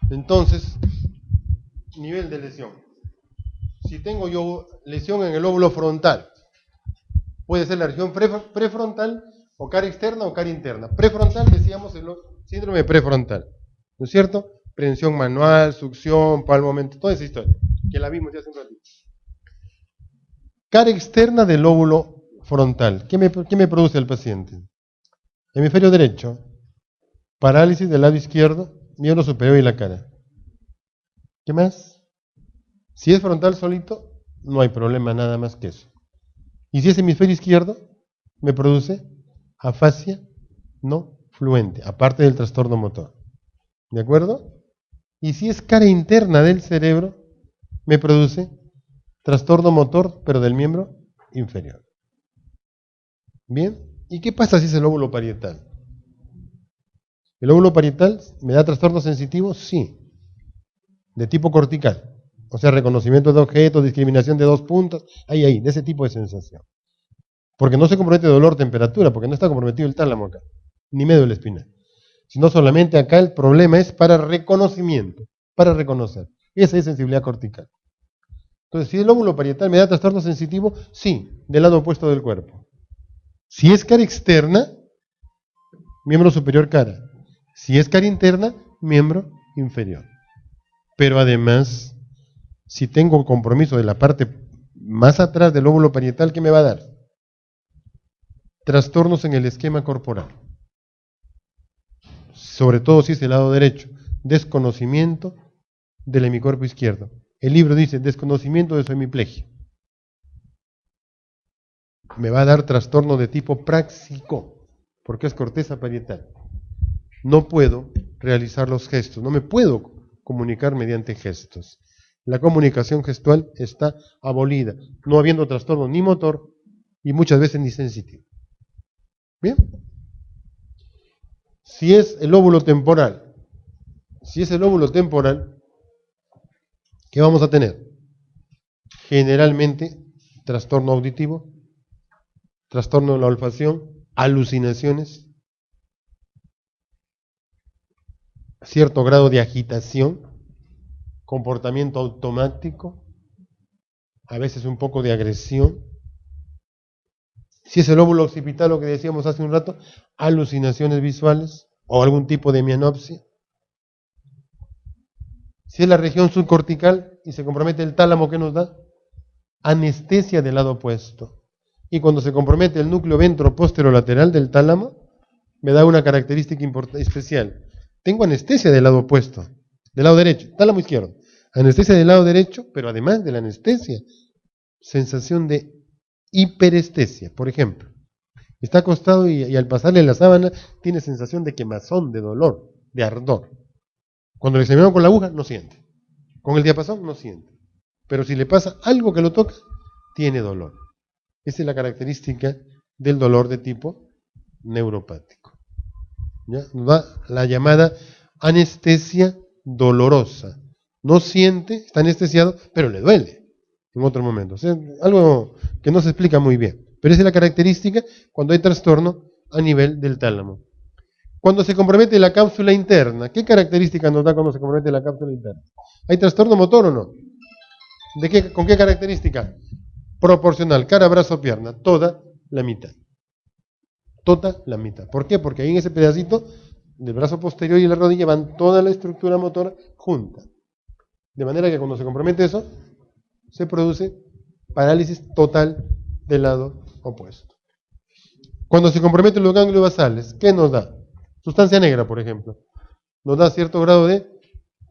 Entonces, nivel de lesión. Si tengo yo lesión en el lóbulo frontal, puede ser la región prefrontal o cara externa o cara interna. Prefrontal, decíamos, el síndrome prefrontal, ¿no es cierto? Prensión manual, succión, palmo, toda esa historia, que la vimos ya hace un ratito. Cara externa del lóbulo frontal. ¿Qué me produce el paciente? Hemisferio derecho, parálisis del lado izquierdo, miembro superior y la cara. ¿Qué más? Si es frontal solito, no hay problema, nada más que eso. Y si es hemisferio izquierdo, me produce afasia no fluente, aparte del trastorno motor. ¿De acuerdo? Y si es cara interna del cerebro, me produce trastorno motor, pero del miembro inferior. ¿Bien? ¿Y qué pasa si es el lóbulo parietal? ¿El lóbulo parietal me da trastorno sensitivo? Sí. De tipo cortical. O sea, reconocimiento de objetos, discriminación de dos puntas, ahí, de ese tipo de sensación. Porque no se compromete dolor, temperatura, porque no está comprometido el tálamo acá, ni médula espinal. Sino solamente acá el problema es para reconocimiento, para reconocer. Esa es sensibilidad cortical. Entonces, si el lóbulo parietal me da trastorno sensitivo, sí, del lado opuesto del cuerpo. Si es cara externa, miembro superior cara. Si es cara interna, miembro inferior. Pero además, si tengo compromiso de la parte más atrás del lóbulo parietal, ¿qué me va a dar? Trastornos en el esquema corporal. Sobre todo si es el lado derecho. Desconocimiento del hemicuerpo izquierdo. El libro dice desconocimiento de su hemiplegia. Me va a dar trastorno de tipo práxico, porque es corteza parietal. No puedo realizar los gestos, no me puedo comunicar mediante gestos. La comunicación gestual está abolida, no habiendo trastorno ni motor y muchas veces ni sensitivo. ¿Bien? Si es el lóbulo temporal, ¿qué vamos a tener? Generalmente, trastorno auditivo, trastorno de la olfacción, alucinaciones, cierto grado de agitación, comportamiento automático, a veces un poco de agresión. Si es el lóbulo occipital, lo que decíamos hace un rato, alucinaciones visuales o algún tipo de mianopsia. Si es la región subcortical y se compromete el tálamo, ¿qué nos da? Anestesia del lado opuesto. Y cuando se compromete el núcleo ventroposterolateral del tálamo, me da una característica especial. Tengo anestesia del lado opuesto, del lado derecho, tálamo izquierdo. Anestesia del lado derecho, pero además de la anestesia, sensación de hiperestesia. Por ejemplo, está acostado y al pasarle la sábana tiene sensación de quemazón, de dolor, de ardor. Cuando le examinamos con la aguja, no siente. Con el diapasón, no siente. Pero si le pasa algo que lo toca, tiene dolor. Esa es la característica del dolor de tipo neuropático. ¿Ya? Nos da la llamada anestesia dolorosa. No siente, está anestesiado, pero le duele en otro momento. O sea, algo que no se explica muy bien. Pero esa es la característica cuando hay trastorno a nivel del tálamo. Cuando se compromete la cápsula interna, ¿qué característica nos da cuando se compromete la cápsula interna? ¿Hay trastorno motor o no? ¿Con qué característica? Proporcional, cara, brazo, pierna, toda la mitad. Toda la mitad. ¿Por qué? Porque ahí en ese pedacito del brazo posterior y la rodilla van toda la estructura motora junta. De manera que cuando se compromete eso, se produce parálisis total del lado opuesto. Cuando se comprometen los ganglios basales, ¿qué nos da? Sustancia negra, por ejemplo. Nos da cierto grado de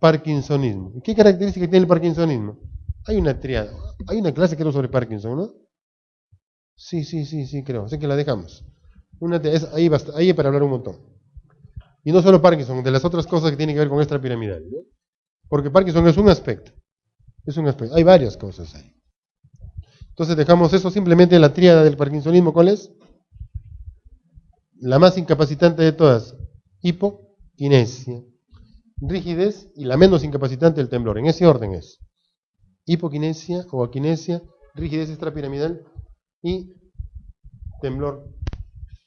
parkinsonismo. ¿Y qué característica tiene el parkinsonismo? Hay una triada. Hay una clase que era sobre Parkinson, ¿no? Sí, creo. Así que la dejamos. Ahí para hablar un montón. Y no solo Parkinson, de las otras cosas que tienen que ver con extrapiramidal, ¿no? Porque Parkinson es un aspecto. Hay varias cosas ahí. Entonces dejamos eso simplemente la tríada del parkinsonismo. ¿Cuál es? La más incapacitante de todas, hipoquinesia, rigidez y la menos incapacitante el temblor. En ese orden es hipoquinesia o aquinesia, rigidez extrapiramidal y temblor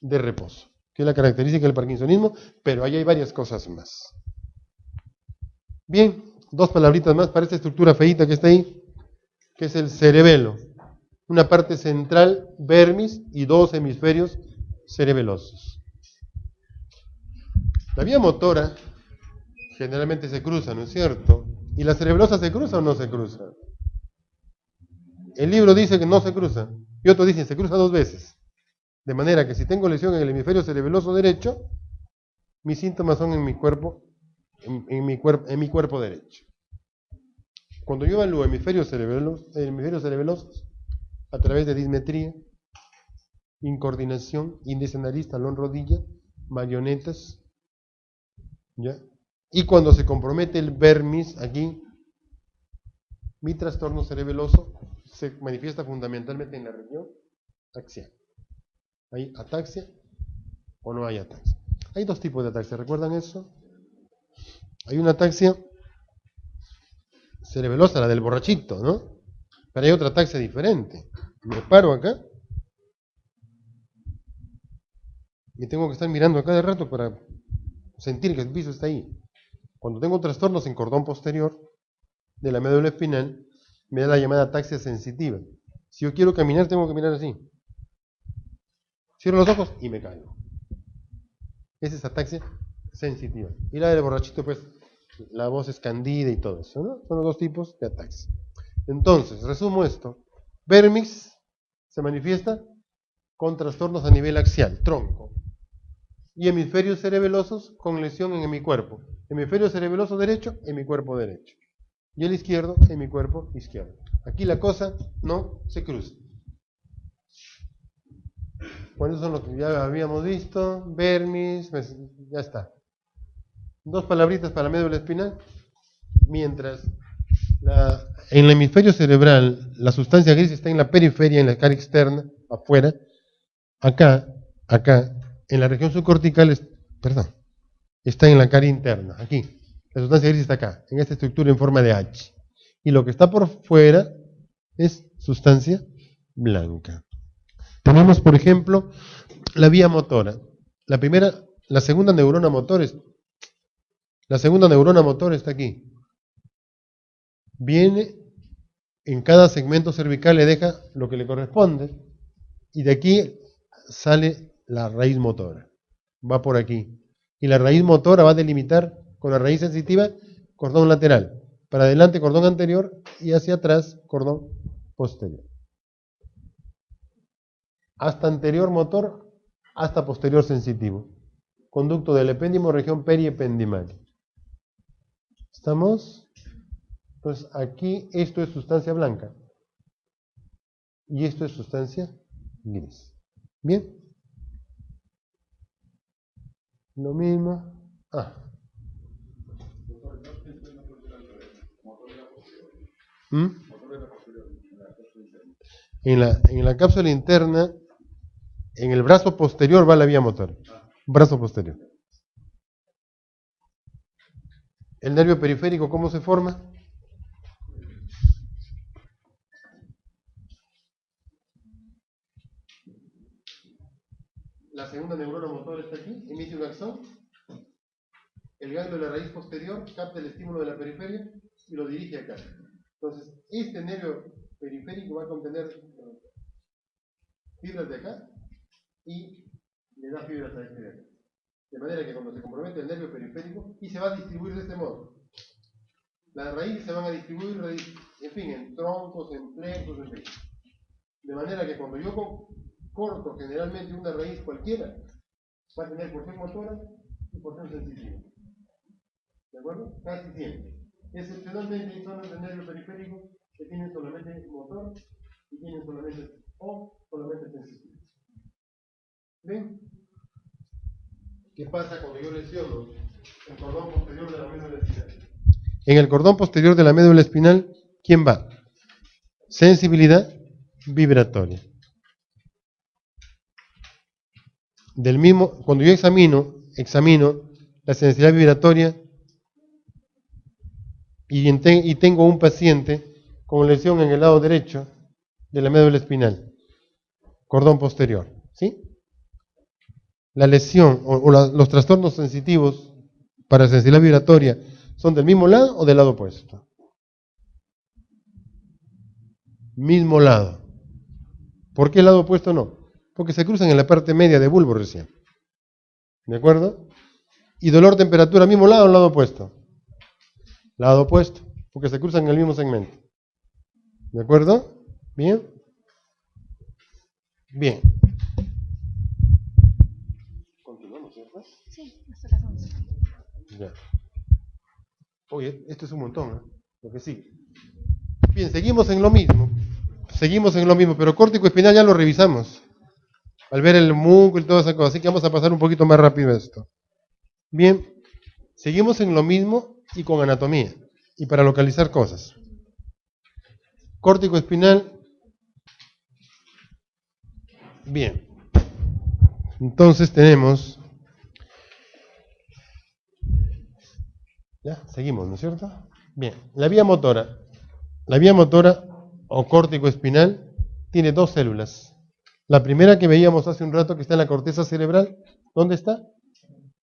de reposo, que es la característica del parkinsonismo, pero ahí hay varias cosas más. Bien, dos palabritas más para esta estructura feíta que está ahí, que es el cerebelo. Una parte central, vermis, y dos hemisferios cerebelosos. La vía motora generalmente se cruza, ¿no es cierto? ¿Y la cerebelosa se cruza o no se cruza? El libro dice que no se cruza, y otro dice que se cruza 2 veces. De manera que si tengo lesión en el hemisferio cerebeloso derecho, mis síntomas son en mi cuerpo, en mi cuerpo derecho. Cuando yo evalúo hemisferios cerebelosos a través de dismetría, incoordinación, índice nariz, talón, rodilla, marionetas, ¿ya? Y cuando se compromete el vermis aquí, mi trastorno cerebeloso se manifiesta fundamentalmente en la región axial. ¿Hay ataxia o no hay ataxia? Hay 2 tipos de ataxia, ¿recuerdan eso? Hay una ataxia cerebelosa, la del borrachito, ¿no? Pero hay otra ataxia diferente. Me paro acá y tengo que estar mirando a cada rato para sentir que el piso está ahí. Cuando tengo trastornos en cordón posterior de la médula espinal, me da la llamada ataxia sensitiva. Si yo quiero caminar, tengo que mirar así. Cierro los ojos y me caigo. Esa es ataxia sensitiva. Y la del borrachito, pues, la voz escandida y todo eso, ¿no? Son los 2 tipos de ataxia. Entonces, resumo esto. Vermis se manifiesta con trastornos a nivel axial, tronco. Y hemisferios cerebelosos con lesión en mi cuerpo. Hemisferio cerebeloso derecho en mi cuerpo derecho. Y el izquierdo en mi cuerpo izquierdo. Aquí la cosa no se cruza. Bueno, eso son lo que ya habíamos visto. Vermis, ya está. 2 palabritas para la médula espinal. Mientras en el hemisferio cerebral la sustancia gris está en la periferia, en la cara externa, afuera. Acá, en la región subcortical, está en la cara interna, aquí. La sustancia gris está acá, en esta estructura en forma de H. Y lo que está por fuera es sustancia blanca. Tenemos, por ejemplo, la vía motora. La segunda neurona motor está aquí. Viene en cada segmento cervical, le deja lo que le corresponde, y de aquí sale la raíz motora. Va por aquí. Y la raíz motora va a delimitar con la raíz sensitiva cordón lateral. Para adelante cordón anterior y hacia atrás cordón posterior. Hasta anterior motor, hasta posterior sensitivo. Conducto del epéndimo, región periependimal. ¿Estamos? Entonces aquí esto es sustancia blanca. Y esto es sustancia gris. ¿Bien? Lo mismo. En la cápsula interna, en el brazo posterior va la vía motor. Brazo posterior. El nervio periférico, ¿cómo se forma? La segunda neurona motor está aquí, emite un axón. El ganglio de la raíz posterior capta el estímulo de la periferia y lo dirige acá. Entonces, este nervio periférico va a contener fibras de acá y le da fibras a este de acá. De manera que cuando se compromete el nervio periférico, y se va a distribuir de este modo. Las raíces se van a distribuir, en fin, en troncos, en plexos, en fin. De manera que cuando yo corto generalmente una raíz cualquiera, va a tener porción motora y porción sensitiva. ¿De acuerdo? Casi siempre. Excepcionalmente hay zonas del nervio periférico que tienen solamente motor y tienen solamente sensitivo. ¿Ven? ¿Qué pasa cuando yo lesiono el cordón posterior de la médula espinal? En el cordón posterior de la médula espinal, ¿quién va? Sensibilidad vibratoria. Del mismo, cuando yo examino la sensibilidad vibratoria y tengo un paciente con lesión en el lado derecho de la médula espinal, cordón posterior, ¿sí? La lesión los trastornos sensitivos para sensibilidad vibratoria ¿Son del mismo lado o del lado opuesto? Mismo lado. ¿Por qué el lado opuesto no? Porque se cruzan en la parte media de bulbo recién. ¿De acuerdo? Y dolor, temperatura, mismo lado o lado opuesto. Lado opuesto, porque se cruzan en el mismo segmento. ¿De acuerdo? ¿Bien? Bien. Continuamos, ¿cierto? Sí, hasta las 11. Ya. Oye, esto es un montón, ¿eh? Lo que sigue. Bien, seguimos en lo mismo. Seguimos en lo mismo, pero córtico espinal ya lo revisamos. Al ver el músculo y toda esa cosa. Así que vamos a pasar un poquito más rápido esto. Bien, seguimos en lo mismo y con anatomía. Y para localizar cosas. Córtico espinal. Bien. Entonces tenemos... Ya, seguimos, ¿no es cierto? Bien, la vía motora. La vía motora o córtico espinal tiene dos células. La primera que veíamos hace un rato que está en la corteza cerebral, ¿dónde está?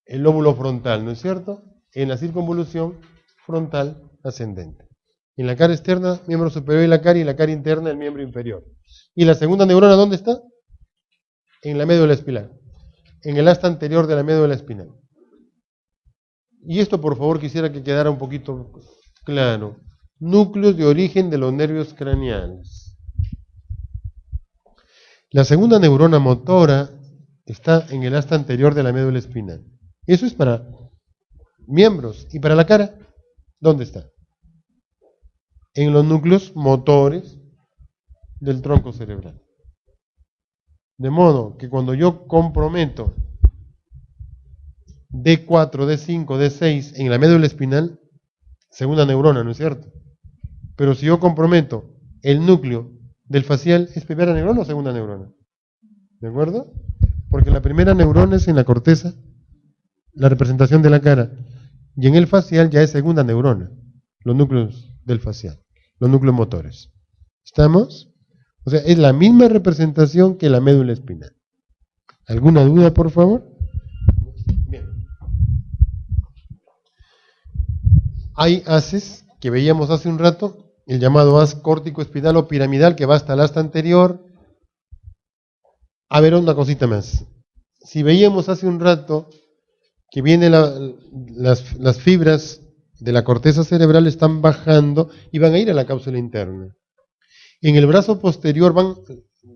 El lóbulo frontal, ¿no es cierto? En la circunvolución frontal ascendente. En la cara externa, miembro superior y la cara interna, el miembro inferior. ¿Y la segunda neurona dónde está? En la médula espinal. En el asta anterior de la médula espinal. Y esto, por favor, quisiera que quedara un poquito claro. Núcleos de origen de los nervios craneales. La segunda neurona motora está en el asta anterior de la médula espinal. Eso es para miembros. ¿Y para la cara? ¿Dónde está? En los núcleos motores del tronco cerebral. De modo que cuando yo comprometo D4, D5, D6 en la médula espinal, segunda neurona, ¿no es cierto? Pero si yo comprometo el núcleo del facial, ¿es primera neurona o segunda neurona? ¿De acuerdo? Porque la primera neurona es en la corteza, la representación de la cara, y en el facial ya es segunda neurona, los núcleos del facial, los núcleos motores. ¿Estamos? O sea, es la misma representación que la médula espinal. ¿Alguna duda, por favor? Bien. Hay haces que veíamos hace un rato, el llamado haz córtico espinal o piramidal que va hasta el asta anterior. A ver, una cosita más. Si veíamos hace un rato que vienen las fibras de la corteza cerebral están bajando y van a ir a la cápsula interna. En el brazo posterior van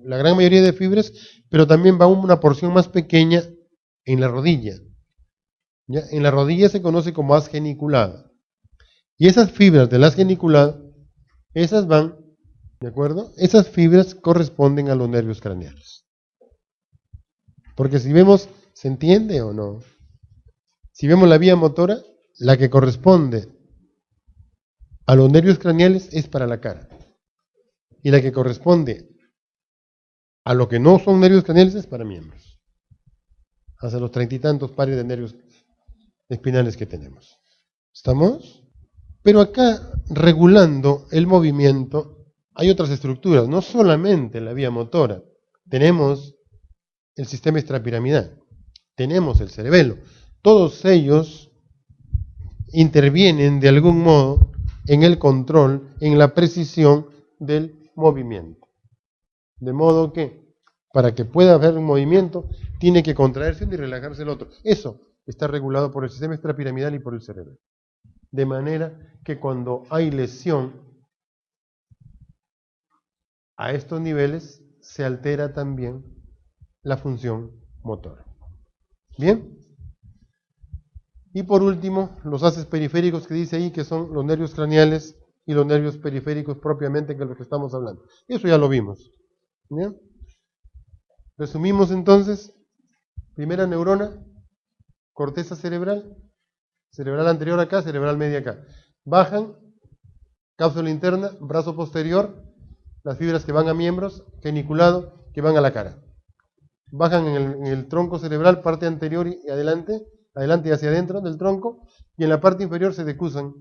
la gran mayoría de fibras, pero también va una porción más pequeña en la rodilla. ¿Ya? En la rodilla se conoce como haz geniculado. Y esas fibras del haz geniculado, esas van, ¿de acuerdo? Esas fibras corresponden a los nervios craneales. Porque si vemos, ¿se entiende o no? Si vemos la vía motora, la que corresponde a los nervios craneales es para la cara. Y la que corresponde a lo que no son nervios craneales es para miembros. Hasta los 30 y tantos pares de nervios espinales que tenemos. ¿Estamos? Pero acá, regulando el movimiento, hay otras estructuras, no solamente la vía motora. Tenemos el sistema extrapiramidal, tenemos el cerebelo. Todos ellos intervienen de algún modo en el control, en la precisión del movimiento. De modo que, para que pueda haber un movimiento, tiene que contraerse uno y relajarse el otro. Eso está regulado por el sistema extrapiramidal y por el cerebro. De manera que cuando hay lesión a estos niveles, se altera también la función motora. ¿Bien? Y por último, los haces periféricos que dice ahí, que son los nervios craneales y los nervios periféricos propiamente, que es lo que estamos hablando. Eso ya lo vimos. ¿Bien? Resumimos entonces, primera neurona, corteza cerebral, cerebral anterior acá, cerebral media acá. Bajan, cápsula interna, brazo posterior, las fibras que van a miembros, geniculado, que van a la cara. Bajan en el tronco cerebral, parte anterior y adelante y hacia adentro del tronco, y en la parte inferior se decusan.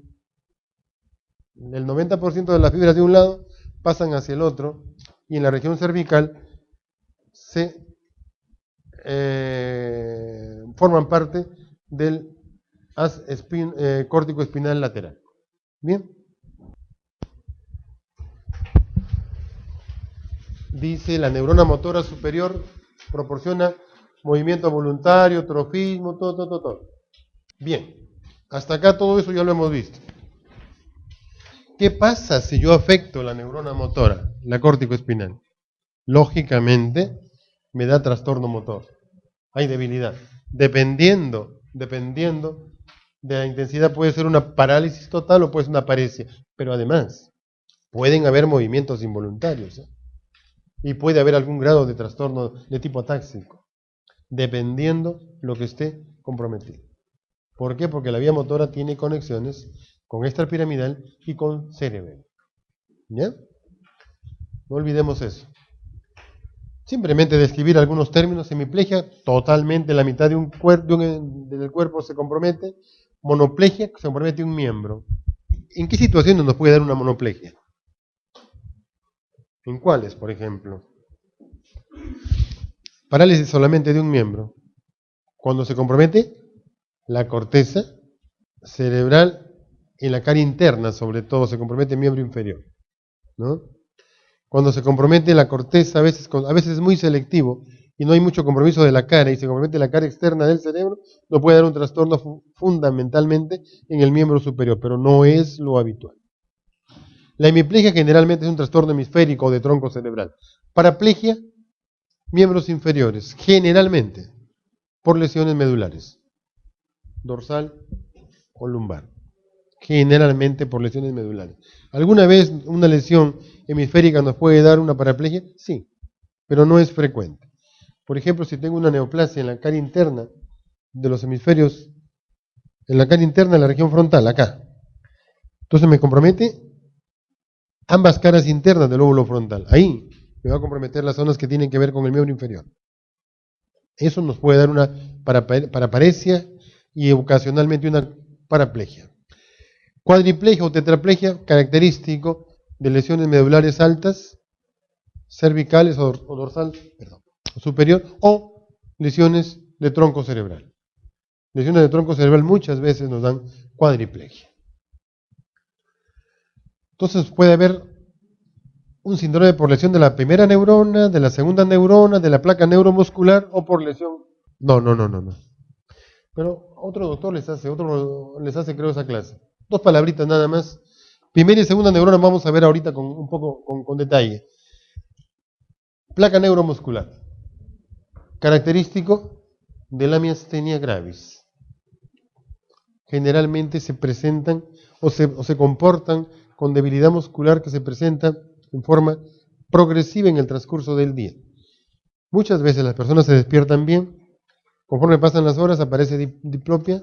El 90% de las fibras de un lado pasan hacia el otro, y en la región cervical se forman parte del haz córtico espinal lateral. Bien. Dice la neurona motora superior proporciona movimiento voluntario, trofismo, todo. Bien. Hasta acá todo eso ya lo hemos visto. ¿Qué pasa si yo afecto la neurona motora, la córtico espinal? Lógicamente me da trastorno motor. Hay debilidad. Dependiendo de la intensidad, puede ser una parálisis total o puede ser una paresia. Pero además, pueden haber movimientos involuntarios, ¿eh? Y puede haber algún grado de trastorno de tipo atáxico, dependiendo lo que esté comprometido. ¿Por qué? Porque la vía motora tiene conexiones con extrapiramidal y con cerebelo. ¿Ya? No olvidemos eso. Simplemente describir algunos términos. Hemiplegia, totalmente la mitad de del cuerpo se compromete. Monoplegia, se compromete un miembro. ¿En qué situaciones nos puede dar una monoplegia? ¿En cuáles, por ejemplo? Parálisis solamente de un miembro. Cuando se compromete la corteza cerebral y la cara interna, sobre todo, se compromete el miembro inferior, ¿no? Cuando se compromete la corteza, a veces es muy selectivo y no hay mucho compromiso de la cara y se compromete la cara externa del cerebro, no puede dar un trastorno fundamentalmente en el miembro superior, pero no es lo habitual. La hemiplegia generalmente es un trastorno hemisférico o de tronco cerebral. Paraplegia, miembros inferiores, generalmente por lesiones medulares, dorsal o lumbar. Generalmente por lesiones medulares. ¿Alguna vez una lesión hemisférica nos puede dar una paraplegia? Sí, pero no es frecuente. Por ejemplo, si tengo una neoplasia en la cara interna de los hemisferios, en la cara interna de la región frontal, acá, entonces me compromete ambas caras internas del lóbulo frontal. Ahí me va a comprometer las zonas que tienen que ver con el miembro inferior. Eso nos puede dar una paraparesia y ocasionalmente una paraplegia. Cuadriplegia o tetraplegia, característico de lesiones medulares altas, cervicales o dorsal superior, o lesiones de tronco cerebral. Lesiones de tronco cerebral muchas veces nos dan cuadriplegia. Entonces puede haber un síndrome por lesión de la primera neurona, de la segunda neurona, de la placa neuromuscular o por lesión. No. Pero otro doctor les hace creo esa clase. 2 palabritas nada más. Primera y segunda neurona vamos a ver ahorita con detalle. Placa neuromuscular. Característico de la miastenia gravis. Generalmente se presentan o se comportan con debilidad muscular que se presenta en forma progresiva en el transcurso del día. Muchas veces las personas se despiertan bien, conforme pasan las horas aparece diplopia,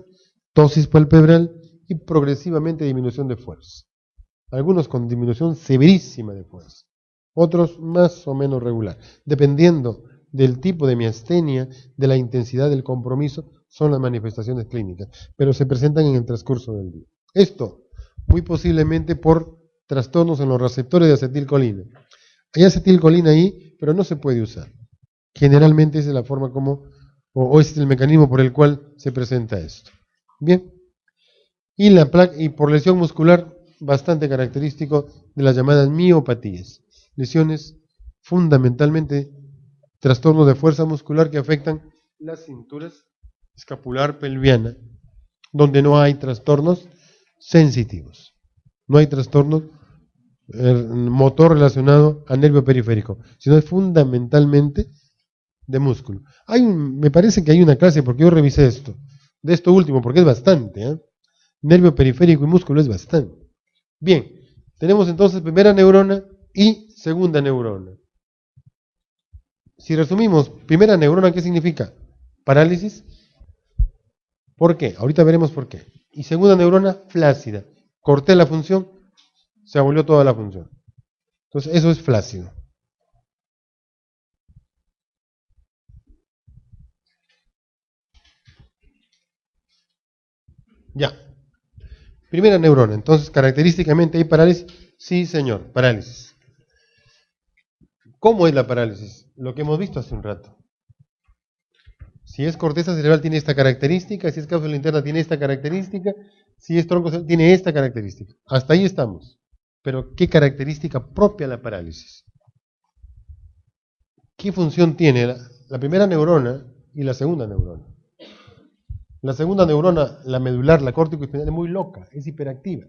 tosis palpebral y progresivamente disminución de fuerza. Algunos con disminución severísima de fuerza, otros más o menos regular. Dependiendo del tipo de miastenia, de la intensidad del compromiso, son las manifestaciones clínicas, pero se presentan en el transcurso del día. Esto, muy posiblemente por trastornos en los receptores de acetilcolina. Hay acetilcolina ahí, pero no se puede usar. Generalmente esa es la forma como, o ese es el mecanismo por el cual se presenta esto. Bien. Y por lesión muscular, bastante característico de las llamadas miopatías. Lesiones fundamentalmente trastornos de fuerza muscular que afectan las cinturas escapular pelviana, donde no hay trastornos sensitivos. No hay trastorno motor relacionado al nervio periférico, sino es fundamentalmente de músculo. Me parece que hay una clase, porque yo revisé de esto último, porque es bastante, ¿eh? Nervio periférico y músculo es bastante. Bien, tenemos entonces primera neurona y segunda neurona. Si resumimos, primera neurona, ¿qué significa? Parálisis. ¿Por qué? Ahorita veremos por qué. Y segunda neurona, flácida. Corté la función, se abolió toda la función. Entonces, eso es flácido. Ya. Primera neurona. Entonces, característicamente, ¿hay parálisis? Sí, señor, parálisis. ¿Cómo es la parálisis? Lo que hemos visto hace un rato. Si es corteza cerebral tiene esta característica, si es cápsula interna tiene esta característica, si es tronco cerebral tiene esta característica. Hasta ahí estamos. Pero ¿qué característica propia la parálisis? ¿Qué función tiene la primera neurona y la segunda neurona? La segunda neurona, la medular, la córtico-espinal, es muy loca, es hiperactiva.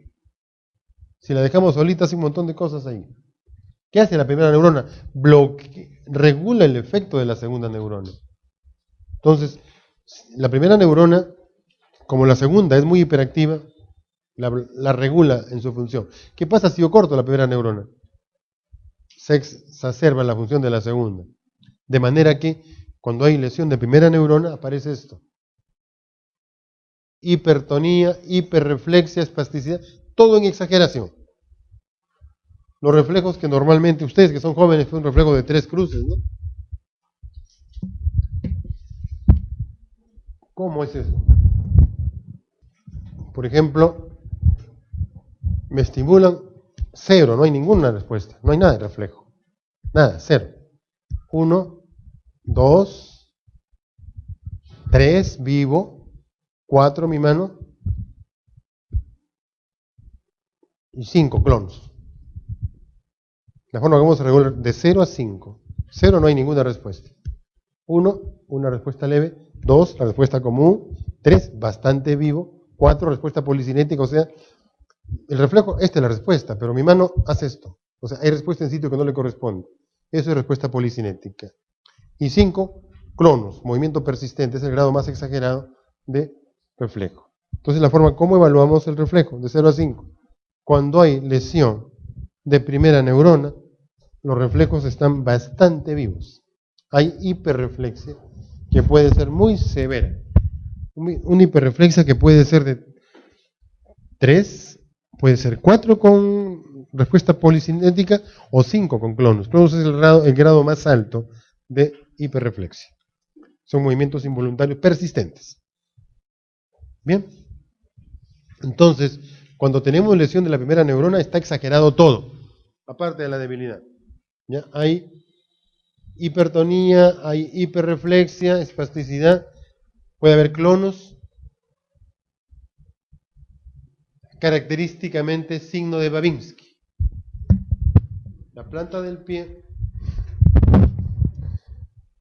Si la dejamos solita hace un montón de cosas ahí. ¿Qué hace la primera neurona? Regula el efecto de la segunda neurona. Entonces, la primera neurona, como la segunda es muy hiperactiva, la regula en su función. ¿Qué pasa si yo corto la primera neurona? Se exacerba la función de la segunda. De manera que cuando hay lesión de primera neurona aparece esto. Hipertonía, hiperreflexia, espasticidad, todo en exageración. Los reflejos que normalmente ustedes que son jóvenes fue un reflejo de 3 cruces, ¿no? ¿Cómo es eso? Por ejemplo, me estimulan 0, no hay ninguna respuesta, no hay nada de reflejo. Nada, 0. 1, 2, 3, vivo, 4, mi mano, y 5, clonos. La forma que vamos a regular de 0 a 5. 0 no hay ninguna respuesta. 1, una respuesta leve. 2, la respuesta común. 3, bastante vivo. 4, respuesta policinética, o sea, el reflejo, esta es la respuesta, pero mi mano hace esto. O sea, hay respuesta en sitio que no le corresponde. Eso es respuesta policinética. Y 5, clonos, movimiento persistente, es el grado más exagerado de reflejo. Entonces, la forma, ¿cómo evaluamos el reflejo? De 0 a 5. Cuando hay lesión de primera neurona, los reflejos están bastante vivos. Hay hiperreflexia que puede ser muy severa. Una hiperreflexia que puede ser de 3, puede ser 4 con respuesta policinética o 5 con clonos. Clonos es el grado más alto de hiperreflexia. Son movimientos involuntarios persistentes. Bien. Entonces, cuando tenemos lesión de la primera neurona, está exagerado todo, aparte de la debilidad. ¿Ya? Hay hipertonía, hay hiperreflexia, espasticidad, puede haber clonos, característicamente signo de Babinski. La planta del pie,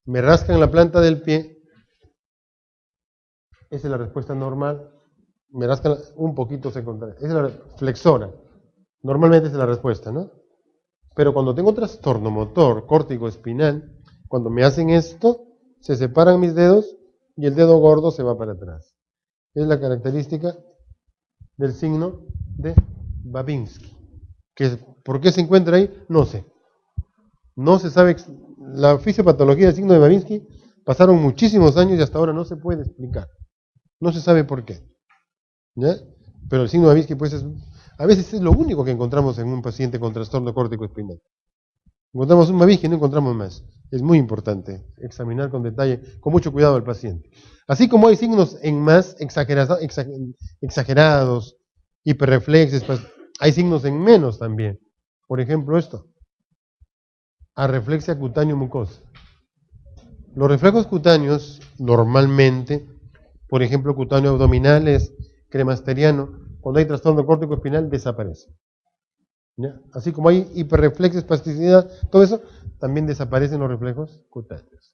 me rascan la planta del pie, esa es la respuesta normal, me rascan un poquito secundaria, esa es la flexora, normalmente esa es la respuesta, ¿no? Pero cuando tengo trastorno motor córtico espinal, cuando me hacen esto, se separan mis dedos y el dedo gordo se va para atrás. Es la característica del signo de Babinski. ¿Por qué se encuentra ahí? No sé. No se sabe. La fisiopatología del signo de Babinski pasaron muchísimos años y hasta ahora no se puede explicar. No se sabe por qué. ¿Ya? Pero el signo de Babinski, pues, a veces es lo único que encontramos en un paciente con trastorno córtico espinal. Encontramos un Babinski y no encontramos más. Es muy importante examinar con detalle, con mucho cuidado al paciente. Así como hay signos en más exagerados, hiperreflexes, hay signos en menos también. Por ejemplo, esto, arreflexia cutáneo mucosa. Los reflejos cutáneos, normalmente, por ejemplo, cutáneo abdominales, cremasteriano, cuando hay trastorno córtico espinal, desaparecen. ¿Ya? Así como hay hiperreflexes, plasticidad, todo eso, también desaparecen los reflejos cutáneos.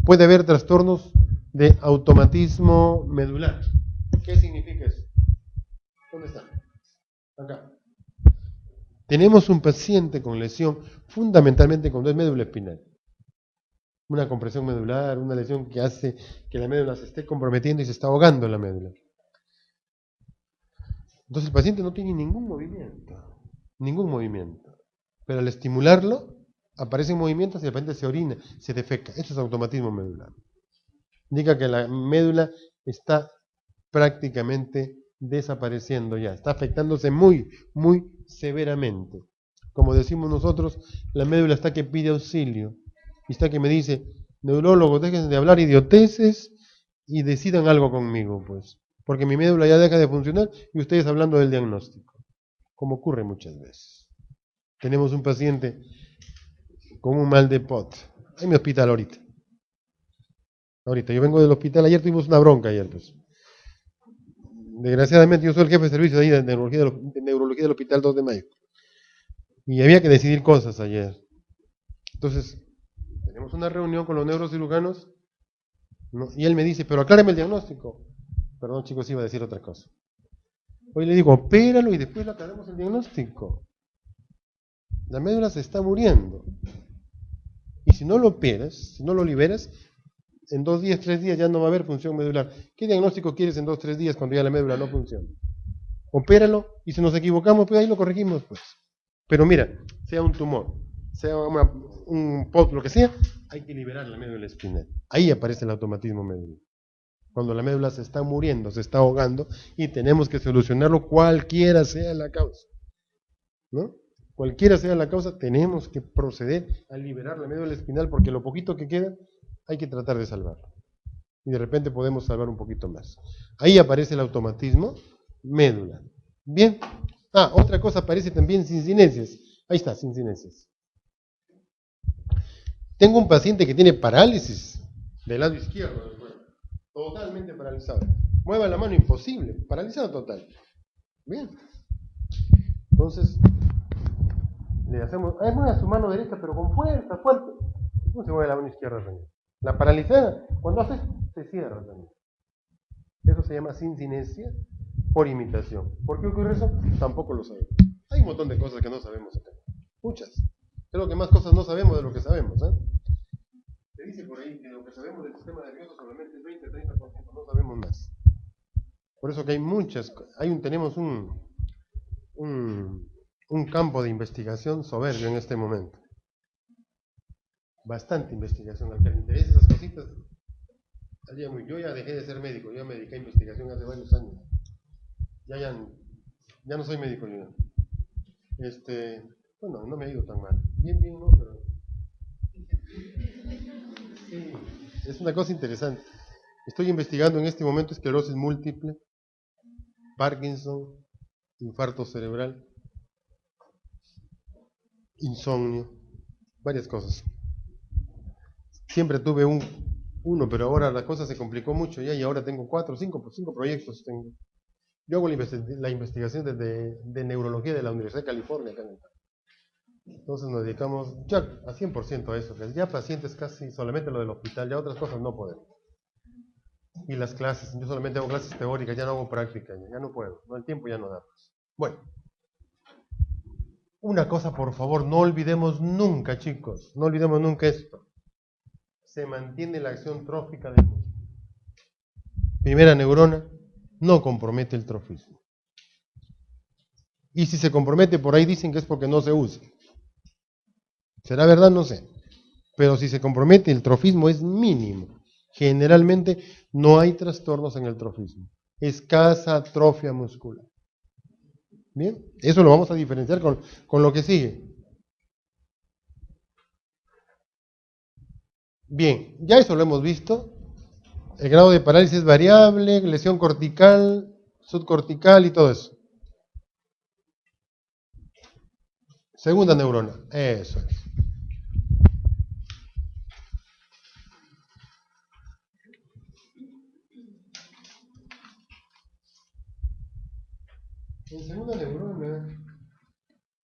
Puede haber trastornos de automatismo medular. ¿Qué significa eso? ¿Dónde está? Acá. Tenemos un paciente con lesión, fundamentalmente cuando es médula espinal. Una compresión medular, una lesión que hace que la médula se esté comprometiendo y se está ahogando en la médula. Entonces el paciente no tiene ningún movimiento. Pero al estimularlo, aparecen movimientos y de repente se orina, se defeca. Eso es automatismo medular. Indica que la médula está prácticamente desapareciendo ya, está afectándose muy, muy severamente. Como decimos nosotros, la médula está que pide auxilio. Y está que me dice, neurólogos, dejen de hablar idioteces y decidan algo conmigo, pues. Porque mi médula ya deja de funcionar y ustedes hablando del diagnóstico. Como ocurre muchas veces. Tenemos un paciente con un mal de Pot. Hay mi hospital ahorita. Ahorita, yo vengo del hospital, ayer tuvimos una bronca ayer, pues. Desgraciadamente yo soy el jefe de servicio de ahí de neurología del Hospital 2 de Mayo. Y había que decidir cosas ayer. Entonces, tenemos una reunión con los neurocirujanos, ¿no? Y él me dice, pero aclárame el diagnóstico. Perdón, chicos, iba a decir otra cosa. Hoy le digo, opéralo y después le aclaramos el diagnóstico. La médula se está muriendo. Y si no lo operas, si no lo liberas, en 2 días, 3 días ya no va a haber función medular. ¿Qué diagnóstico quieres en 2, 3 días cuando ya la médula no funciona? Opéralo y si nos equivocamos, pues ahí lo corregimos, pues. Pero mira, sea un tumor, sea un POT, lo que sea, hay que liberar la médula espinal. Ahí aparece el automatismo medular. Cuando la médula se está muriendo, se está ahogando y tenemos que solucionarlo cualquiera sea la causa, ¿no? Cualquiera sea la causa, tenemos que proceder a liberar la médula espinal porque lo poquito que queda hay que tratar de salvarlo. Y de repente podemos salvar un poquito más. Ahí aparece el automatismo médula. Bien. Otra cosa aparece también sincinesias. Ahí está, sincinesias. Tengo un paciente que tiene parálisis del lado izquierdo del cuerpo. Totalmente paralizado. Mueva la mano, imposible. Paralizado total. Bien. Entonces, le hacemos, mueve su mano derecha, pero con fuerza, fuerte. ¿Cómo se mueve la mano izquierda también? La paralizada, cuando haces, se cierra también. Eso se llama sincinesia por imitación. ¿Por qué ocurre eso? Tampoco lo sabemos. Hay un montón de cosas que no sabemos acá. Muchas. Creo que más cosas no sabemos de lo que sabemos. Se dice por ahí que lo que sabemos del sistema nervioso solamente es 20-30%, no sabemos más. Por eso que hay muchas, tenemos un campo de investigación soberbio en este momento. Bastante investigación. Al que le interesa esas cositas, yo ya dejé de ser médico, yo me dediqué a investigación hace varios años. Ya no soy médico yo. Bueno, no me ha ido tan mal. Bien, no, pero... Sí, es una cosa interesante. Estoy investigando en este momento esclerosis múltiple, Parkinson, infarto cerebral, insomnio, varias cosas. Siempre tuve uno, pero ahora la cosa se complicó mucho ya y ahora tengo 4 o 5 proyectos. Yo hago la investigación de neurología de la Universidad de California acá en el país. Entonces nos dedicamos ya a 100% a eso, que ya pacientes casi solamente lo del hospital, ya otras cosas no podemos. Y las clases, yo solamente hago clases teóricas, ya no hago práctica, ya no puedo, el tiempo ya no da. Bueno, una cosa por favor, no olvidemos nunca, chicos, no olvidemos nunca esto. Se mantiene la acción trófica del músculo. Primera neurona, no compromete el trofismo. Y si se compromete, por ahí dicen que es porque no se usa. ¿Será verdad? No sé. Pero si se compromete, el trofismo es mínimo. Generalmente no hay trastornos en el trofismo. Escasa atrofia muscular. Bien, eso lo vamos a diferenciar con lo que sigue. Bien, ya eso lo hemos visto. El grado de parálisis es variable, lesión cortical, subcortical y todo eso. Segunda neurona, eso es. En segunda neurona,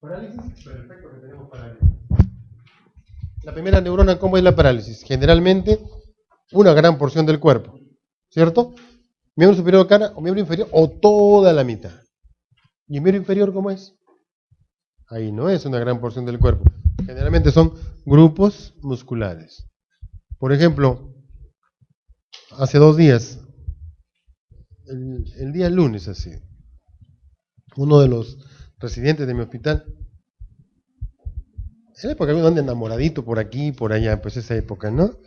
parálisis, perfecto que tenemos parálisis. La primera neurona, ¿cómo es la parálisis? Generalmente, una gran porción del cuerpo, ¿cierto? Miembro superior cara o miembro inferior o toda la mitad. ¿Y el miembro inferior cómo es? Ahí no es una gran porción del cuerpo. Generalmente son grupos musculares. Por ejemplo, hace 2 días, el día lunes así, uno de los residentes de mi hospital, en la época uno anda enamoradito por aquí y por allá, pues esa época, ¿no?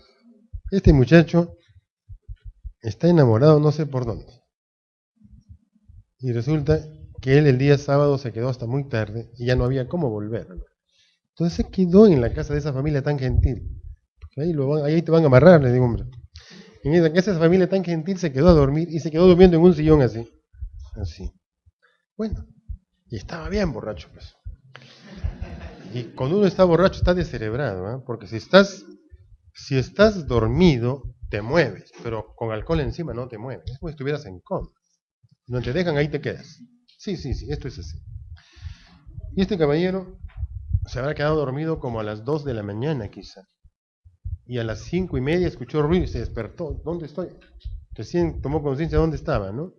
Este muchacho está enamorado no sé por dónde. Y resulta que él el día sábado se quedó hasta muy tarde y ya no había cómo volver. Entonces se quedó en la casa de esa familia tan gentil. Ahí te van a amarrar, le digo, hombre. En esa casa de esa familia tan gentil se quedó a dormir y se quedó durmiendo en un sillón así. Así. Bueno, y estaba bien borracho, pues. Y cuando uno está borracho está descerebrado, ¿eh? Porque si estás dormido, te mueves, pero con alcohol encima no te mueves. Es como si estuvieras en coma. No te dejan, ahí te quedas. Sí, esto es así. Y este caballero se habrá quedado dormido como a las 2 de la mañana quizá. Y a las 5:30 escuchó ruido y se despertó. ¿Dónde estoy? Recién tomó conciencia de dónde estaba, ¿no?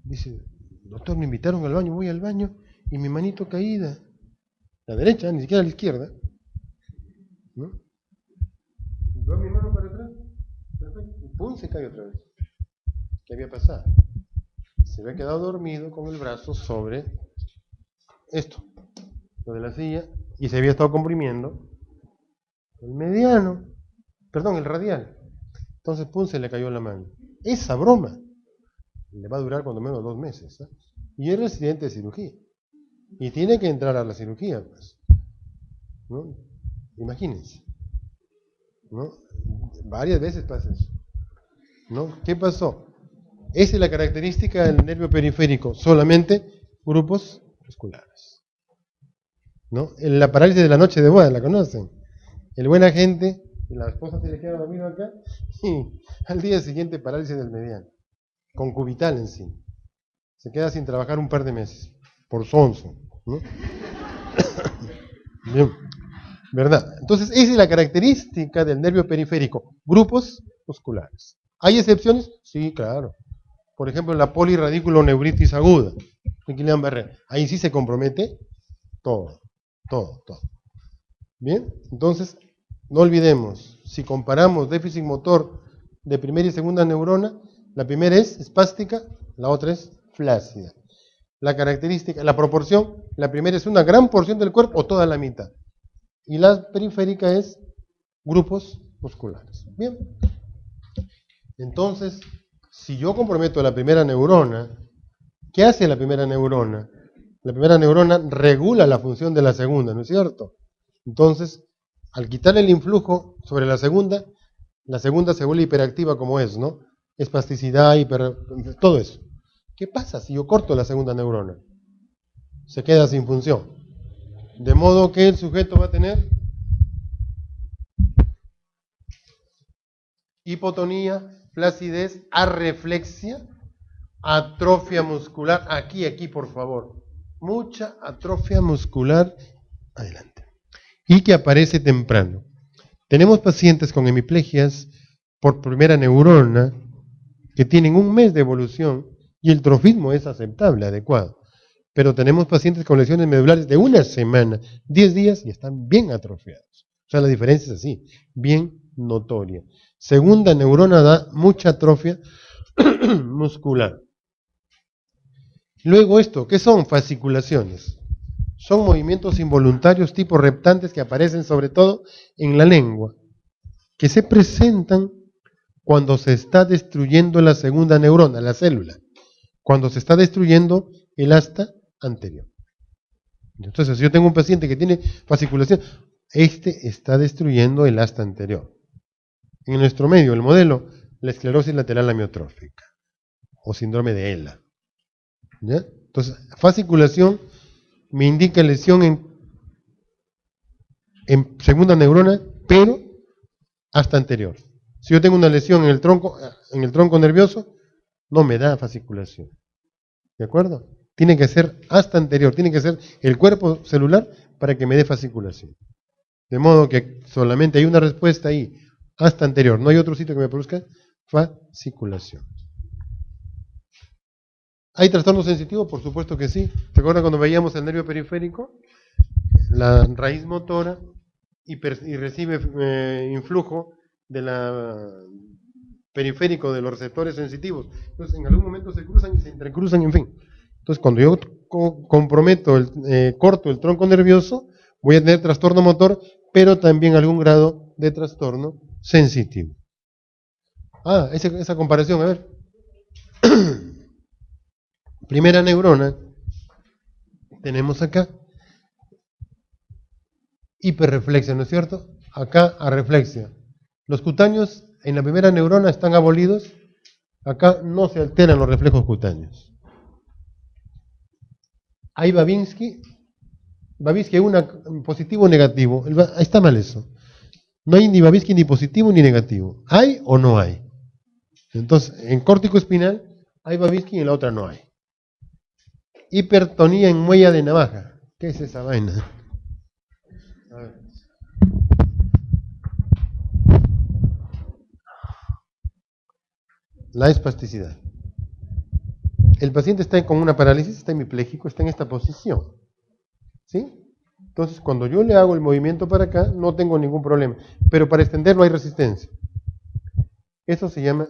Dice, doctor, me invitaron al baño, voy al baño y mi manito caída. La derecha, ni siquiera la izquierda. ¿No? Doy mi mano para atrás. Y pum, se cae otra vez. ¿Qué había pasado? Se había quedado dormido con el brazo sobre esto, lo de la silla, y se había estado comprimiendo el mediano, perdón, el radial. Entonces, pum, se le cayó la mano. Esa broma le va a durar cuando menos 2 meses. ¿Eh? Y es residente de cirugía. Y tiene que entrar a la cirugía, pues. ¿No? Imagínense. ¿No? Varias veces pasa eso. ¿No? ¿Qué pasó? Esa es la característica del nervio periférico, solamente grupos musculares. ¿No? En la parálisis de la noche de boda, ¿la conocen? El buen agente, la esposa se le queda dormido acá, y al día siguiente parálisis del mediano, con cubital encima. Se queda sin trabajar un par de meses, por sonso. ¿No? Bien, ¿verdad? Entonces, esa es la característica del nervio periférico, grupos musculares. ¿Hay excepciones? Sí, claro. Por ejemplo, la polirradiculoneuritis aguda, de Guillain-Barré. Ahí sí se compromete todo. Bien, entonces, no olvidemos, si comparamos déficit motor de primera y segunda neurona, la primera es espástica, la otra es flácida. La característica, la proporción, la primera es una gran porción del cuerpo o toda la mitad. Y la periférica es grupos musculares. Bien. Entonces, si yo comprometo la primera neurona, ¿qué hace la primera neurona? La primera neurona regula la función de la segunda, ¿no es cierto? Entonces, al quitarle el influjo sobre la segunda se vuelve hiperactiva como es, ¿no? Espasticidad, todo eso. ¿Qué pasa si yo corto la segunda neurona? Se queda sin función. De modo que el sujeto va a tener hipotonía, flacidez, arreflexia, atrofia muscular. Aquí, por favor. Mucha atrofia muscular. Adelante. Y que aparece temprano. Tenemos pacientes con hemiplegias por primera neurona que tienen 1 mes de evolución y el trofismo es aceptable, adecuado. Pero tenemos pacientes con lesiones medulares de 1 semana, 10 días y están bien atrofiados. O sea, la diferencia es así, bien notoria. Segunda neurona da mucha atrofia muscular. Luego esto, ¿qué son fasciculaciones? Son movimientos involuntarios tipo reptantes que aparecen sobre todo en la lengua, que se presentan cuando se está destruyendo la segunda neurona, la célula, cuando se está destruyendo el asta anterior. Entonces, si yo tengo un paciente que tiene fasciculación, este está destruyendo el asta anterior. En nuestro medio, el modelo, la esclerosis lateral amiotrófica o síndrome de ELA. ¿Ya? Entonces, fasciculación me indica lesión en segunda neurona, pero hasta anterior. Si yo tengo una lesión en el tronco nervioso, no me da fasciculación. ¿De acuerdo? Tiene que ser hasta anterior, tiene que ser el cuerpo celular para que me dé fasciculación. De modo que solamente hay una respuesta ahí, hasta anterior. No hay otro sitio que me produzca fasciculación. ¿Hay trastorno sensitivo? Por supuesto que sí. ¿Te acuerdas cuando veíamos el nervio periférico? La raíz motora y recibe influjo de la periférico de los receptores sensitivos. Entonces, en algún momento se cruzan y se entrecruzan, en fin. Entonces, cuando yo corto el tronco nervioso, voy a tener trastorno motor, pero también algún grado de trastorno sensitivo. Esa comparación, a ver. Primera neurona, tenemos acá hiperreflexia, ¿no es cierto? Acá arreflexia. Los cutáneos en la primera neurona están abolidos, acá no se alteran los reflejos cutáneos. Hay Babinski, positivo o negativo, está mal eso. No hay ni Babinski ni positivo ni negativo. ¿Hay o no hay? Entonces, en córtico espinal hay Babinski y en la otra no hay. Hipertonía en muella de navaja. ¿Qué es esa vaina? A ver. La espasticidad. El paciente está con una parálisis, está hemipléjico, está en esta posición. ¿Sí? Entonces, cuando yo le hago el movimiento para acá, no tengo ningún problema. Pero para extenderlo hay resistencia. Eso se llama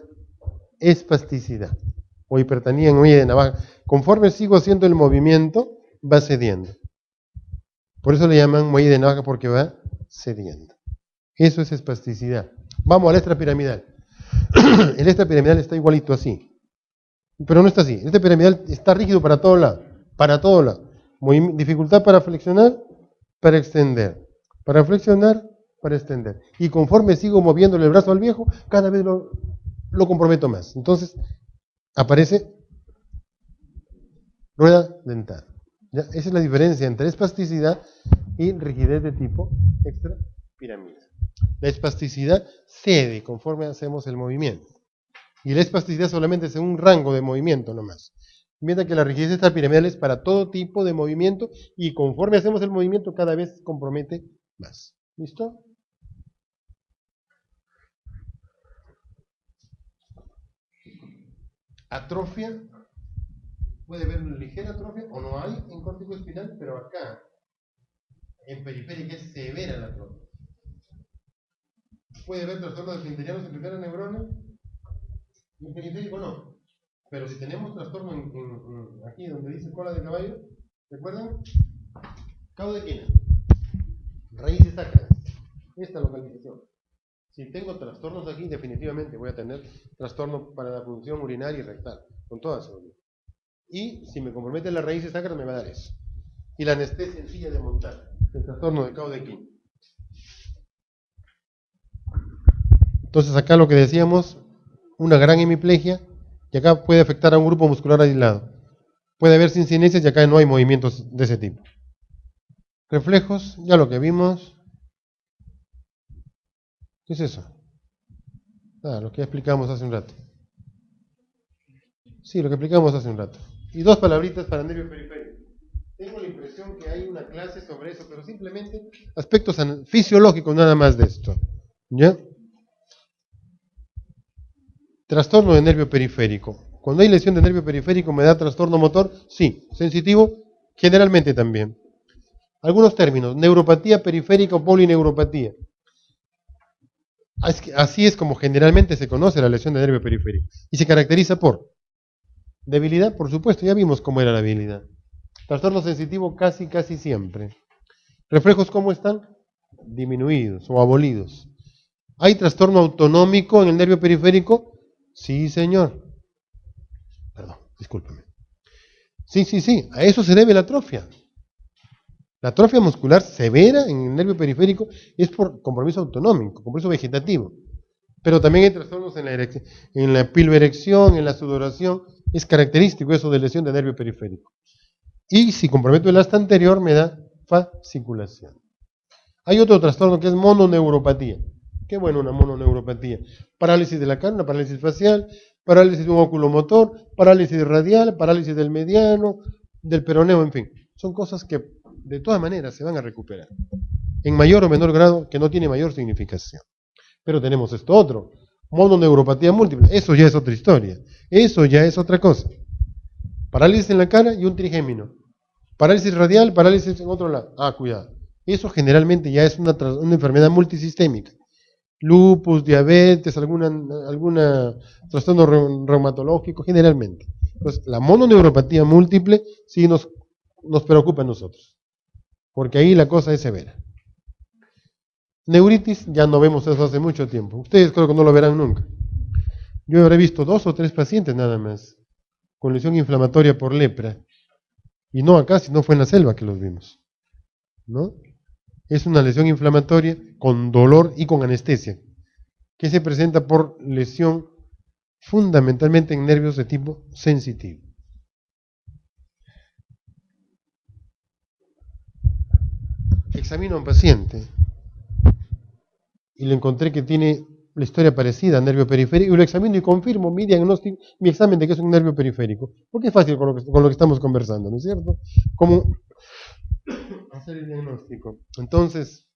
espasticidad o hipertonía en muelle de navaja. Conforme sigo haciendo el movimiento, va cediendo. Por eso le llaman muelle de navaja, porque va cediendo. Eso es espasticidad. Vamos al extrapiramidal. El extrapiramidal está igualito así. Pero no está así. El extrapiramidal está rígido para todo lado. Para todo lado. Dificultad para flexionar, para extender. Para flexionar, para extender. Y conforme sigo moviéndole el brazo al viejo, cada vez lo comprometo más. Entonces, aparece rueda dentada. ¿Ya? Esa es la diferencia entre espasticidad y rigidez de tipo extrapiramidal. La espasticidad cede conforme hacemos el movimiento. Y la espasticidad solamente es un rango de movimiento nomás. Mientras que la rigidez extrapiramidal es para todo tipo de movimiento y conforme hacemos el movimiento cada vez compromete más. ¿Listo? Atrofia. Puede haber una ligera atrofia o no hay en córtico espinal, pero acá en periférica es severa la atrofia. Puede haber trastornos esfínterianos en primera neurona y en periférico no. Pero si tenemos trastorno aquí donde dice cola de caballo, ¿recuerdan? Caudequina, raíces sacras, esta localización. Si tengo trastornos aquí, definitivamente voy a tener trastorno para la producción urinaria y rectal, con toda seguridad. Y si me compromete las raíces sacras, me va a dar eso. Y la anestesia sencilla de montar, el trastorno de Caudequina. Entonces acá lo que decíamos, una gran hemiplegia, y acá puede afectar a un grupo muscular aislado. Puede haber sincinesias y acá no hay movimientos de ese tipo. Reflejos, ya lo que vimos. ¿Qué es eso? Ah, lo que explicamos hace un rato. Sí, lo que explicamos hace un rato. Y dos palabritas para nervio periférico. Tengo la impresión que hay una clase sobre eso, pero simplemente aspectos fisiológicos nada más de esto. ¿Ya? Trastorno de nervio periférico. Cuando hay lesión de nervio periférico, ¿me da trastorno motor? Sí. Sensitivo, generalmente también. Algunos términos, neuropatía periférica o polineuropatía. Así es como generalmente se conoce la lesión de nervio periférico. Y se caracteriza por debilidad, por supuesto, ya vimos cómo era la debilidad. Trastorno sensitivo casi siempre. ¿Reflejos cómo están? Disminuidos o abolidos. ¿Hay trastorno autonómico en el nervio periférico? Sí, señor. Perdón, discúlpeme. Sí, a eso se debe la atrofia. La atrofia muscular severa en el nervio periférico es por compromiso autonómico, compromiso vegetativo. Pero también hay trastornos en la pilverección, en la sudoración. Es característico eso de lesión de nervio periférico. Y si comprometo el asta anterior, me da fasciculación. Hay otro trastorno que es mononeuropatía. Qué bueno una mononeuropatía. Parálisis de la cara, una parálisis facial, parálisis de un oculomotor, parálisis radial, parálisis del mediano, del peroneo, en fin. Son cosas que de todas maneras se van a recuperar. En mayor o menor grado, que no tiene mayor significación. Pero tenemos esto otro. Mononeuropatía múltiple. Eso ya es otra historia. Eso ya es otra cosa. Parálisis en la cara y un trigémino. Parálisis radial, parálisis en otro lado. Ah, cuidado. Eso generalmente ya es una enfermedad multisistémica. Lupus, diabetes, alguna trastorno reumatológico, generalmente. Entonces, la mononeuropatía múltiple sí nos preocupa a nosotros, porque ahí la cosa es severa. Neuritis, ya no vemos eso hace mucho tiempo. Ustedes creo que no lo verán nunca. Yo habré visto 2 o 3 pacientes nada más, con lesión inflamatoria por lepra. Y no acá, sino fue en la selva que los vimos. ¿No? Es una lesión inflamatoria con dolor y con anestesia, que se presenta por lesión fundamentalmente en nervios de tipo sensitivo. Examino a un paciente y le encontré que tiene la historia parecida al nervio periférico, y lo examino y confirmo mi diagnóstico, mi examen de que es un nervio periférico. Porque es fácil con lo que estamos conversando, ¿no es cierto? ¿Cómo hacer el diagnóstico? Entonces,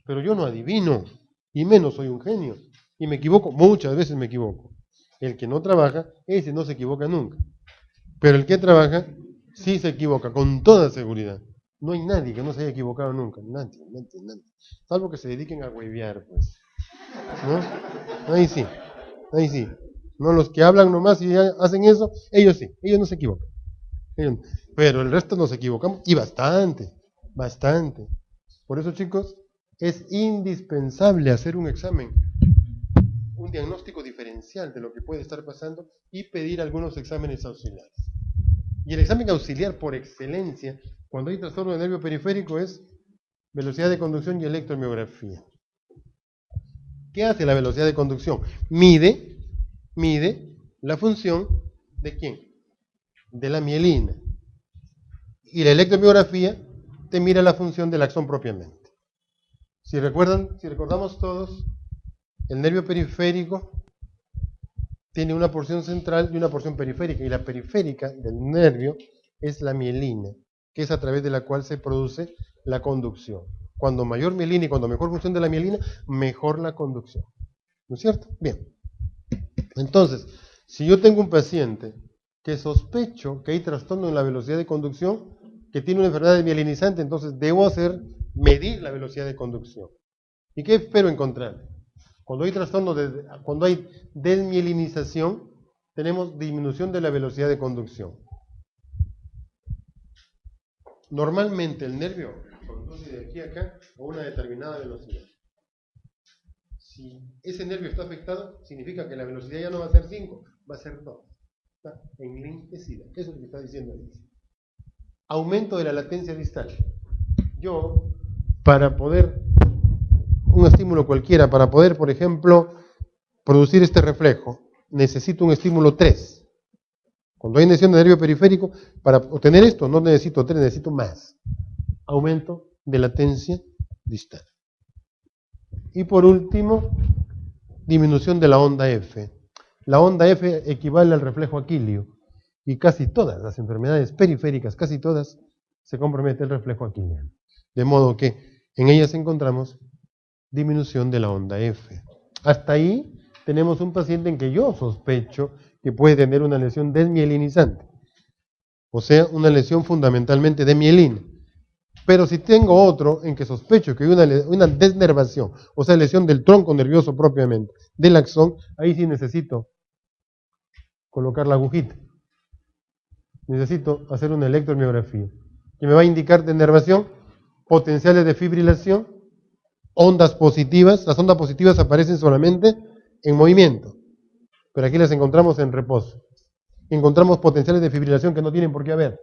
pero yo no adivino, y menos soy un genio. Y me equivoco, muchas veces me equivoco. El que no trabaja, ese no se equivoca nunca. Pero el que trabaja, sí se equivoca, con toda seguridad. No hay nadie que no se haya equivocado nunca. Nadie. Salvo que se dediquen a huevear, pues. ¿No? Ahí sí, ahí sí. No los que hablan nomás y hacen eso, ellos sí, ellos no se equivocan. Pero el resto nos equivocamos, y bastante, bastante. Por eso, chicos, es indispensable hacer un examen, un diagnóstico diferencial de lo que puede estar pasando y pedir algunos exámenes auxiliares. Y el examen auxiliar por excelencia, cuando hay trastorno de nervio periférico, es velocidad de conducción y electromiografía. ¿Qué hace la velocidad de conducción? Mide la función ¿de quién? De la mielina. Y la electromiografía te mira la función del axón propiamente. Si recordamos todos, el nervio periférico tiene una porción central y una porción periférica, y la periférica del nervio es la mielina, que es a través de la cual se produce la conducción. Cuando mayor mielina y cuando mejor función de la mielina, mejor la conducción. ¿No es cierto? Bien. Entonces, si yo tengo un paciente que sospecho que hay trastorno en la velocidad de conducción, que tiene una enfermedad desmielinizante, entonces debo medir la velocidad de conducción. ¿Y qué espero encontrar? Cuando hay trastorno, cuando hay desmielinización, tenemos disminución de la velocidad de conducción. Normalmente el nervio conduce de aquí a acá a una determinada velocidad. Si ese nervio está afectado, significa que la velocidad ya no va a ser 5, va a ser 2. Está enlentecida. Eso es lo que está diciendo ahí. Aumento de la latencia distal. Yo, para poder, un estímulo cualquiera, para poder, por ejemplo, producir este reflejo, necesito un estímulo 3. Cuando hay inyección de nervio periférico, para obtener esto no necesito 3, necesito más. Aumento de latencia distal. Y por último, disminución de la onda F. La onda F equivale al reflejo aquileo. Y casi todas las enfermedades periféricas, casi todas, se compromete el reflejo aquileano. De modo que en ellas encontramos disminución de la onda F. Hasta ahí tenemos un paciente en que yo sospecho que puede tener una lesión desmielinizante. O sea, una lesión fundamentalmente de mielina. Pero si tengo otro en que sospecho que hay una desnervación, o sea, lesión del tronco nervioso propiamente, del axón, ahí sí necesito colocar la agujita. Necesito hacer una electromiografía que me va a indicar denervación, potenciales de fibrilación, ondas positivas. Las ondas positivas aparecen solamente en movimiento, pero aquí las encontramos en reposo. Encontramos potenciales de fibrilación que no tienen por qué haber.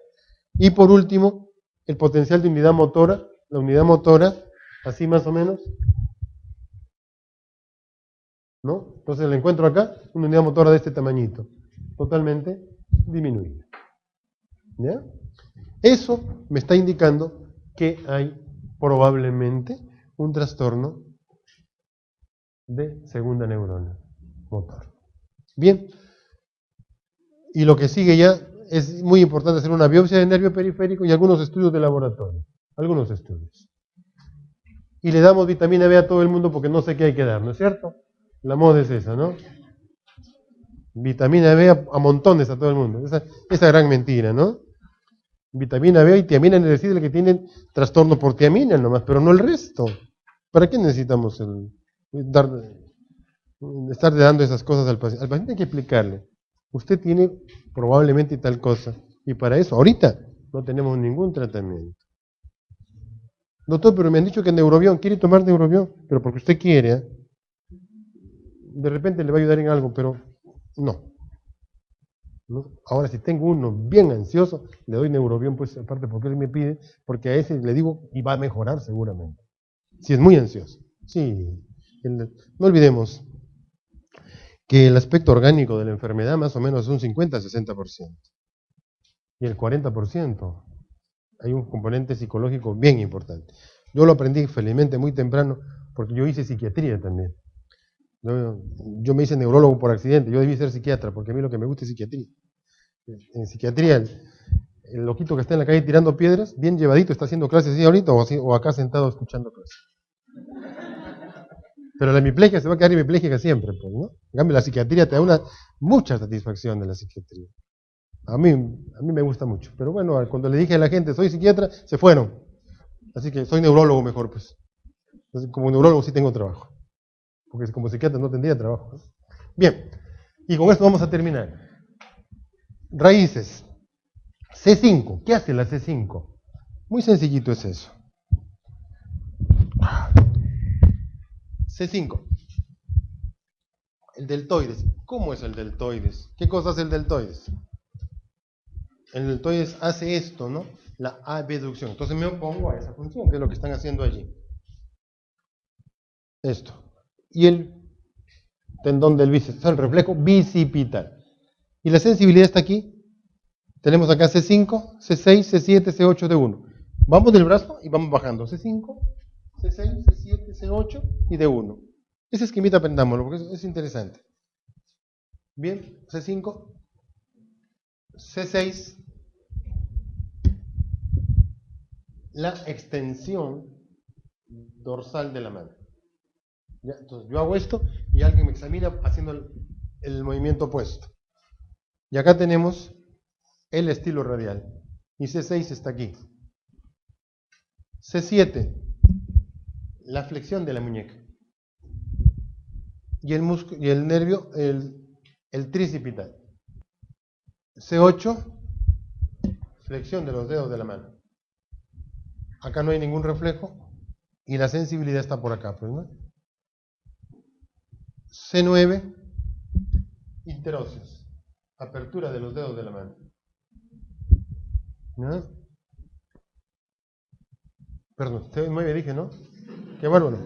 Y por último, el potencial de unidad motora, la unidad motora, así más o menos, ¿no? Entonces la encuentro acá, una unidad motora de este tamañito, totalmente disminuida. ¿Ya? Eso me está indicando que hay probablemente un trastorno de segunda neurona motor. Bien, y lo que sigue ya es muy importante hacer una biopsia de nervio periférico y algunos estudios de laboratorio, algunos estudios. Y le damos vitamina B a todo el mundo porque no sé qué hay que dar, ¿no es cierto? La moda es esa, ¿no? Vitamina B a montones a todo el mundo, esa gran mentira, ¿no? Vitamina B y tiamina es decir, el que tienen trastorno por tiamina nomás, pero no el resto. ¿Para qué necesitamos estar dando esas cosas al paciente? Al paciente hay que explicarle, usted tiene probablemente tal cosa, y para eso ahorita no tenemos ningún tratamiento. Doctor, pero me han dicho que Neurobión, ¿quiere tomar Neurobión? Pero porque usted quiere, ¿eh? De repente le va a ayudar en algo, pero no. ¿No? Ahora, si tengo uno bien ansioso, le doy Neurobión, pues aparte porque él me pide, porque a ese le digo y va a mejorar seguramente. Si es muy ansioso. Sí, no olvidemos que el aspecto orgánico de la enfermedad más o menos es un 50-60%. Y el 40% hay un componente psicológico bien importante. Yo lo aprendí felizmente muy temprano porque yo hice psiquiatría también. Yo me hice neurólogo por accidente, yo debí ser psiquiatra, porque a mí lo que me gusta es psiquiatría. En psiquiatría, el loquito que está en la calle tirando piedras, bien llevadito, está haciendo clases así ahorita o acá sentado escuchando clases. Pero la hemiplegia se va a quedar hemipléjica siempre, pues, ¿no? En cambio, la psiquiatría te da mucha satisfacción de la psiquiatría. A mí me gusta mucho. Pero bueno, cuando le dije a la gente, soy psiquiatra, se fueron. Así que soy neurólogo mejor, pues. Entonces, como neurólogo sí tengo trabajo. Porque como psiquiatra no tendría trabajo, ¿no? Bien, y con esto vamos a terminar. Raíces. C5. ¿Qué hace la C5? Muy sencillito es eso. C5. El deltoides. ¿Cómo es el deltoides? ¿Qué cosa hace el deltoides? El deltoides hace esto, ¿no? La abducción. Entonces me opongo a esa función, que es lo que están haciendo allí. Esto. Y el tendón del bíceps, o sea, el reflejo bicipital. Y la sensibilidad está aquí. Tenemos acá C5, C6, C7, C8, D1. Vamos del brazo y vamos bajando. C5, C6, C7, C8 y D1. Ese esquemita aprendámoslo porque es interesante. Bien, C5, C6, la extensión dorsal de la mano. ¿Ya? Entonces yo hago esto y alguien me examina haciendo el movimiento opuesto. Y acá tenemos el estilo radial. Y C6 está aquí. C7, la flexión de la muñeca. Y el nervio, el tricipital. C8, flexión de los dedos de la mano. Acá no hay ningún reflejo y la sensibilidad está por acá, pues, ¿no? C9, interóseos, apertura de los dedos de la mano. ¿No? Perdón, C9 dije, ¿no? Qué bárbaro.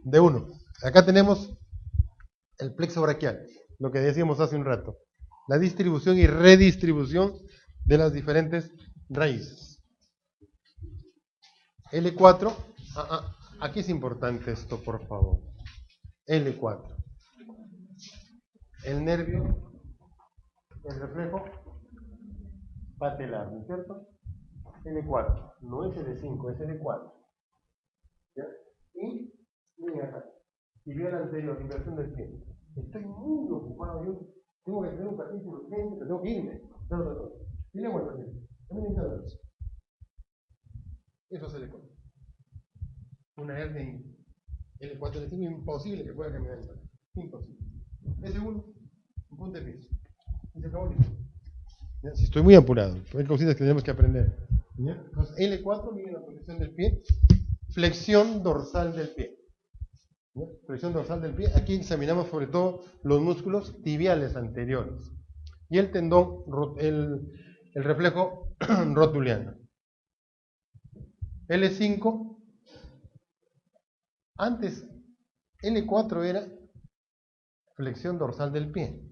D1. Acá tenemos el plexo braquial, lo que decíamos hace un rato. La distribución y redistribución de las diferentes raíces. L4. Aquí es importante esto, por favor. L4. El nervio, el reflejo patelar, ¿no es cierto? L4. No es L5, es L4. ¿Ya? Y miren acá. Tibial anterior, inversión del pie. Estoy muy ocupado, yo tengo que tener un paciente urgente, pero tengo que irme. No. Dile bueno, paciente. También necesito eso. Eso se le come. Una hernia L4, L5, imposible que pueda caminar en el imposible. S1, un punto de piso. Y se acabó el libro. Si estoy muy apurado, hay cositas que tenemos que aprender. ¿Ya? Entonces, L4, miren la posición del pie. Flexión dorsal del pie. ¿Ya? Flexión dorsal del pie. Aquí examinamos sobre todo los músculos tibiales anteriores. Y el tendón, el reflejo rotuliano. L5. Antes, L4 era flexión dorsal del pie.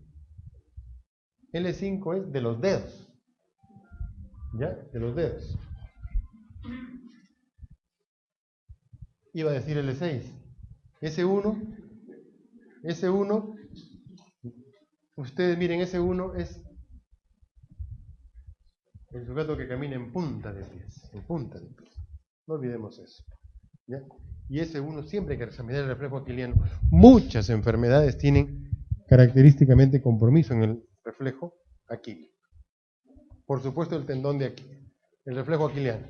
L5 es de los dedos. ¿Ya? De los dedos. Iba a decir L6. S1, ustedes miren, S1 es el sujeto que camina en punta de pies. En punta de pies. No olvidemos eso. ¿Ya? Y S1 siempre hay que examinar el reflejo aquiliano. Muchas enfermedades tienen característicamente compromiso en el reflejo aquilino. Por supuesto el tendón de aquí, el reflejo aquiliano.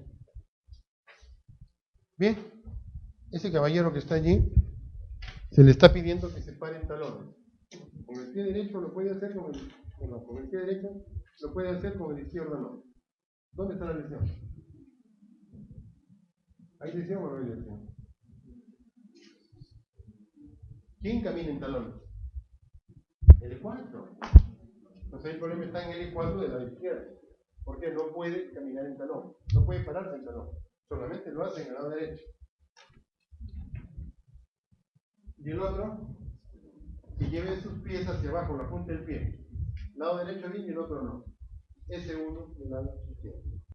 Bien, ese caballero que está allí, se le está pidiendo que se pare en talones. Con el pie derecho lo puede hacer con el pie derecho lo puede hacer con el izquierdo no. ¿Dónde está la lesión? ¿Hay lesión o no hay lesión? ¿Quién camina en talones? L4. Entonces el problema está en L4 de la izquierda. Porque no puede caminar en talón. No puede pararse en talón. Solamente lo hace en el lado derecho. Y el otro, que lleve sus pies hacia abajo, la punta del pie. Lado derecho bien y el otro no. S1 del lado izquierdo.